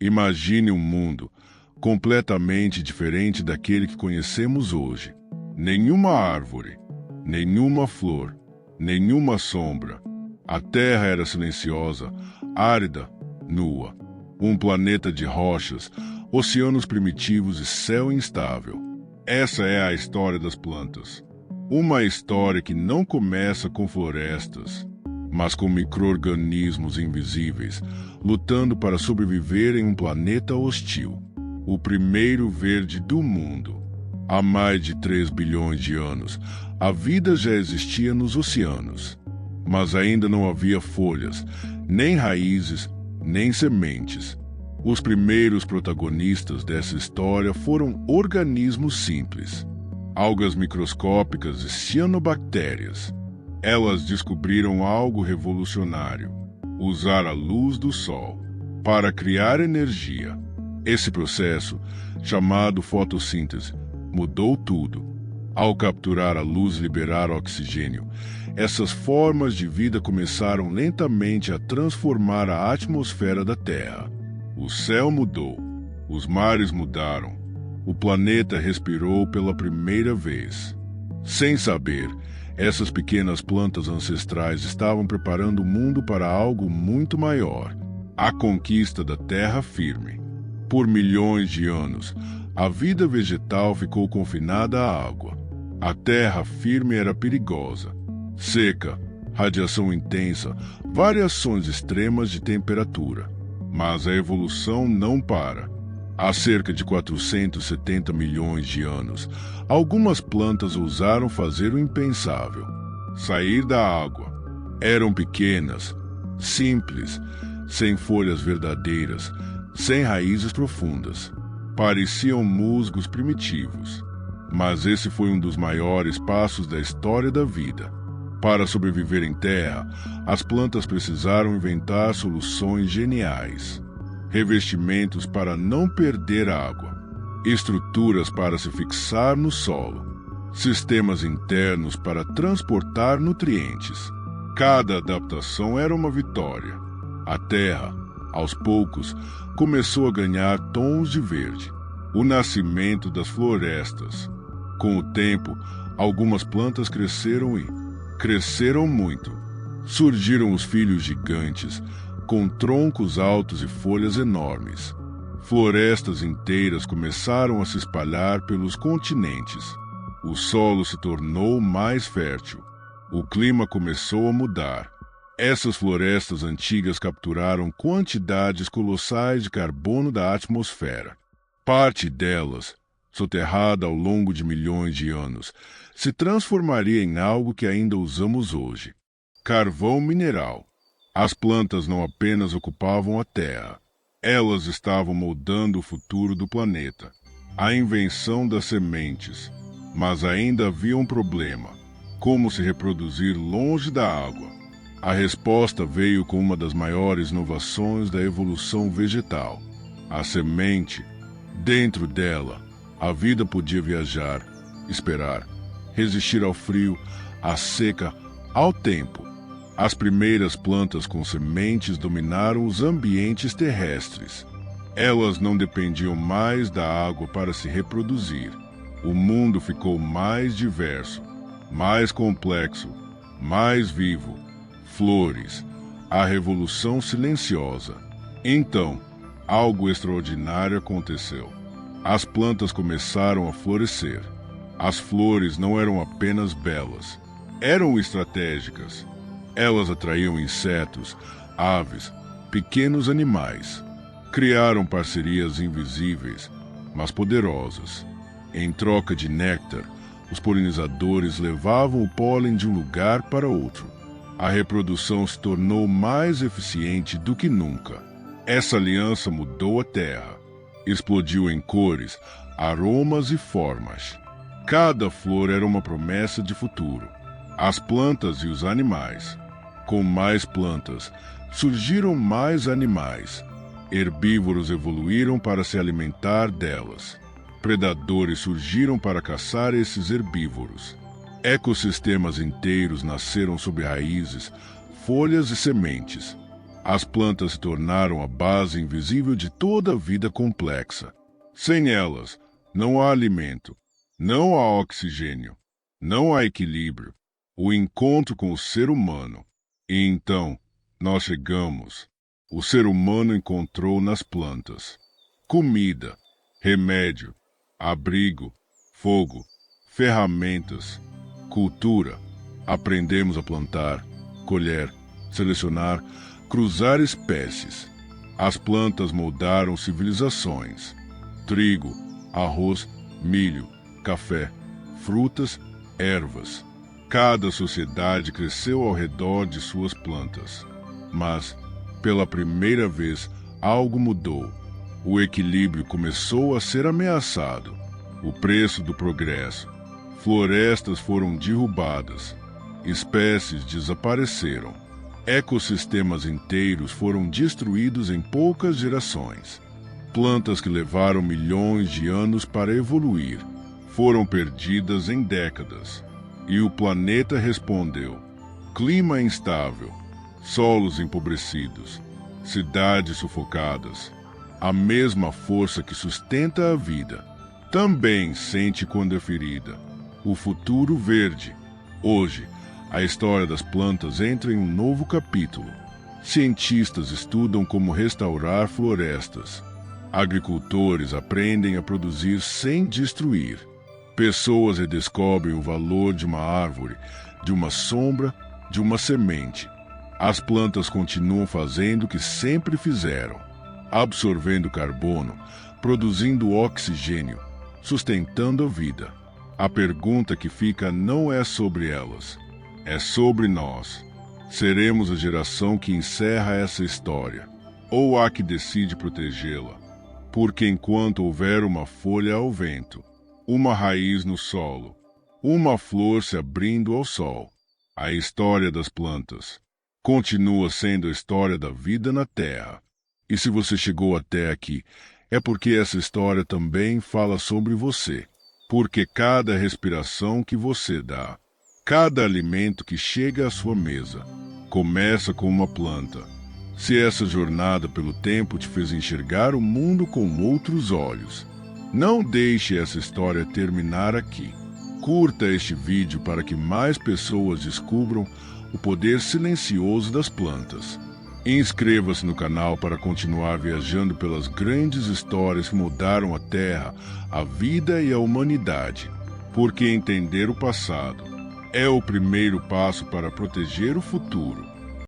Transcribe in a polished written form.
Imagine um mundo completamente diferente daquele que conhecemos hoje. Nenhuma árvore, nenhuma flor, nenhuma sombra. A terra era silenciosa, árida, nua. Um planeta de rochas, oceanos primitivos e céu instável. Essa é a história das plantas. Uma história que não começa com florestas, mas com micro-organismos invisíveis, lutando para sobreviver em um planeta hostil. O primeiro verde do mundo. Há mais de 3 bilhões de anos, a vida já existia nos oceanos. Mas ainda não havia folhas, nem raízes, nem sementes. Os primeiros protagonistas dessa história foram organismos simples. Algas microscópicas e cianobactérias. Elas descobriram algo revolucionário: usar a luz do sol para criar energia. Esse processo, chamado fotossíntese, mudou tudo. Ao capturar a luz e liberar oxigênio, essas formas de vida começaram lentamente a transformar a atmosfera da Terra. O céu mudou, os mares mudaram, o planeta respirou pela primeira vez. Sem saber, essas pequenas plantas ancestrais estavam preparando o mundo para algo muito maior: a conquista da terra firme. Por milhões de anos, a vida vegetal ficou confinada à água. A terra firme era perigosa. Seca, radiação intensa, variações extremas de temperatura. Mas a evolução não para. Há cerca de 470 milhões de anos, algumas plantas ousaram fazer o impensável: sair da água. Eram pequenas, simples, sem folhas verdadeiras, sem raízes profundas. Pareciam musgos primitivos. Mas esse foi um dos maiores passos da história da vida. Para sobreviver em terra, as plantas precisaram inventar soluções geniais. Revestimentos para não perder água, estruturas para se fixar no solo, sistemas internos para transportar nutrientes. Cada adaptação era uma vitória. A terra, aos poucos, começou a ganhar tons de verde. O nascimento das florestas. Com o tempo, algumas plantas cresceram muito. Surgiram os filhos gigantes, com troncos altos e folhas enormes. Florestas inteiras começaram a se espalhar pelos continentes. O solo se tornou mais fértil. O clima começou a mudar. Essas florestas antigas capturaram quantidades colossais de carbono da atmosfera. Parte delas, soterrada ao longo de milhões de anos, se transformaria em algo que ainda usamos hoje: carvão mineral. As plantas não apenas ocupavam a terra, elas estavam moldando o futuro do planeta. A invenção das sementes. Mas ainda havia um problema: como se reproduzir longe da água. A resposta veio com uma das maiores inovações da evolução vegetal: a semente. Dentro dela, a vida podia viajar, esperar, resistir ao frio, à seca, ao tempo. As primeiras plantas com sementes dominaram os ambientes terrestres. Elas não dependiam mais da água para se reproduzir. O mundo ficou mais diverso, mais complexo, mais vivo. Flores, a revolução silenciosa. Então, algo extraordinário aconteceu. As plantas começaram a florescer. As flores não eram apenas belas, eram estratégicas. Elas atraíam insetos, aves, pequenos animais. Criaram parcerias invisíveis, mas poderosas. Em troca de néctar, os polinizadores levavam o pólen de um lugar para outro. A reprodução se tornou mais eficiente do que nunca. Essa aliança mudou a terra. Explodiu em cores, aromas e formas. Cada flor era uma promessa de futuro. As plantas e os animais. Com mais plantas, surgiram mais animais. Herbívoros evoluíram para se alimentar delas. Predadores surgiram para caçar esses herbívoros. Ecossistemas inteiros nasceram sob raízes, folhas e sementes. As plantas se tornaram a base invisível de toda a vida complexa. Sem elas, não há alimento, não há oxigênio, não há equilíbrio, o encontro com o ser humano. E então, nós chegamos. O ser humano encontrou nas plantas comida, remédio, abrigo, fogo, ferramentas, cultura. Aprendemos a plantar, colher, selecionar, cruzar espécies. As plantas moldaram civilizações. Trigo, arroz, milho, café, frutas, ervas. Cada sociedade cresceu ao redor de suas plantas. Mas, pela primeira vez, algo mudou. O equilíbrio começou a ser ameaçado. O preço do progresso. Florestas foram derrubadas. Espécies desapareceram. Ecossistemas inteiros foram destruídos em poucas gerações. Plantas que levaram milhões de anos para evoluir foram perdidas em décadas. E o planeta respondeu: clima instável, solos empobrecidos, cidades sufocadas. A mesma força que sustenta a vida também sente quando é ferida. O futuro verde. Hoje, a história das plantas entra em um novo capítulo. Cientistas estudam como restaurar florestas. Agricultores aprendem a produzir sem destruir. Pessoas redescobrem o valor de uma árvore, de uma sombra, de uma semente. As plantas continuam fazendo o que sempre fizeram, absorvendo carbono, produzindo oxigênio, sustentando a vida. A pergunta que fica não é sobre elas, é sobre nós. Seremos a geração que encerra essa história, ou a que decide protegê-la? Porque enquanto houver uma folha ao vento, uma raiz no solo, uma flor se abrindo ao sol, a história das plantas continua sendo a história da vida na Terra. E se você chegou até aqui, é porque essa história também fala sobre você. Porque cada respiração que você dá, cada alimento que chega à sua mesa, começa com uma planta. Se essa jornada pelo tempo te fez enxergar o mundo com outros olhos, não deixe essa história terminar aqui. Curta este vídeo para que mais pessoas descubram o poder silencioso das plantas. Inscreva-se no canal para continuar viajando pelas grandes histórias que mudaram a Terra, a vida e a humanidade. Porque entender o passado é o primeiro passo para proteger o futuro.